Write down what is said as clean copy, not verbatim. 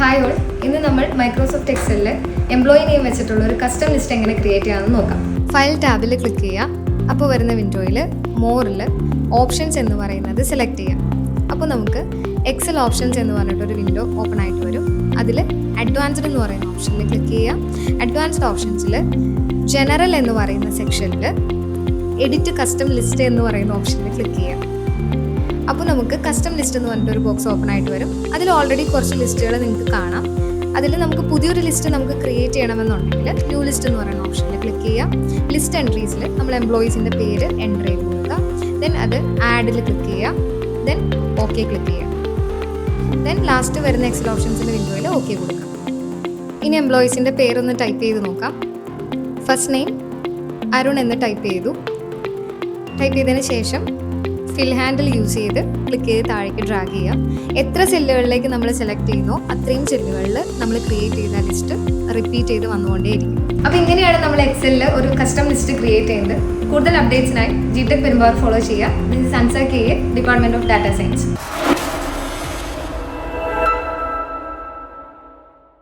Hi all, ഇന്ന് നമ്മൾ Microsoft എക്സലിൽ employee name വെച്ചിട്ടുള്ള ഒരു കസ്റ്റം ലിസ്റ്റ് എങ്ങനെ ക്രിയേറ്റ് ചെയ്യാമെന്ന് നോക്കാം. ഫയൽ ടാബിൽ ക്ലിക്ക് ചെയ്യുക. അപ്പോൾ വരുന്ന വിൻഡോയിൽ മോറിൽ ഓപ്ഷൻസ് എന്ന് പറയുന്നത് സെലക്ട് ചെയ്യാം. അപ്പോൾ നമുക്ക് എക്സൽ ഓപ്ഷൻസ് എന്ന് പറഞ്ഞിട്ടൊരു വിൻഡോ ഓപ്പൺ ആയിട്ട് വരും. അതിൽ അഡ്വാൻസ്ഡ് എന്ന് പറയുന്ന ഓപ്ഷനിൽ ക്ലിക്ക് ചെയ്യുക. അഡ്വാൻസ്ഡ് ഓപ്ഷൻസിൽ ജനറൽ എന്ന് പറയുന്ന സെക്ഷനിൽ എഡിറ്റ് കസ്റ്റം ലിസ്റ്റ് എന്ന് പറയുന്ന ഓപ്ഷനിൽ ക്ലിക്ക് ചെയ്യാം. അപ്പോൾ നമുക്ക് കസ്റ്റം ലിസ്റ്റ് എന്ന് പറഞ്ഞിട്ടൊരു ബോക്സ് ഓപ്പൺ ആയിട്ട് വരും. അതിൽ ഓൾറെഡി കുറച്ച് ലിസ്റ്റുകൾ നിങ്ങൾക്ക് കാണാം. അതിൽ നമുക്ക് പുതിയൊരു ലിസ്റ്റ് നമുക്ക് ക്രിയേറ്റ് ചെയ്യണമെന്നുണ്ടെങ്കിൽ ന്യൂ ലിസ്റ്റ് എന്ന് പറയുന്ന ഓപ്ഷനിൽ ക്ലിക്ക് ചെയ്യാം. ലിസ്റ്റ് എൻട്രീസിൽ നമ്മൾ എംപ്ലോയീസിൻ്റെ പേര് എൻ്റർ ചെയ്ത് കൊടുക്കുക. ദെൻ അത് ആഡിൽ ക്ലിക്ക് ചെയ്യാം. ദെൻ ഓക്കെ ക്ലിക്ക് ചെയ്യാം. ദെൻ ലാസ്റ്റ് വരുന്ന എക്സൽ ഓപ്ഷൻസിൻ്റെ വിൻഡോയിൽ ഓക്കെ കൊടുക്കാം. ഇനി എംപ്ലോയീസിൻ്റെ പേരൊന്ന് ടൈപ്പ് ചെയ്ത് നോക്കാം. ഫസ്റ്റ് നെയിം അരുൺ എന്ന് ടൈപ്പ് ചെയ്തതിന് ശേഷം ഫിൽ ഹാൻഡിൽ യൂസ് ചെയ്ത് ക്ലിക്ക് ചെയ്ത് താഴേക്ക് ഡ്രാഗ് ചെയ്യുക. എത്ര സെല്ലുകളിലേക്ക് നമ്മൾ സെലക്ട് ചെയ്യുന്നോ അത്രയും സെല്ലുകളിൽ നമ്മൾ ക്രിയേറ്റ് ചെയ്ത ലിസ്റ്റ് റിപ്പീറ്റ് ചെയ്ത് വന്നുകൊണ്ടേയിരിക്കും. അപ്പോൾ ഇങ്ങനെയാണ് നമ്മൾ എക്സലിൽ ഒരു കസ്റ്റം ലിസ്റ്റ് ക്രിയേറ്റ് ചെയ്യുന്നത്. കൂടുതൽ അപ്ഡേറ്റ്സിനായി ജിടെക് പെരുമ്പാവൂർ ഫോളോ ചെയ്യുക. This is Ansa K A, department of data science.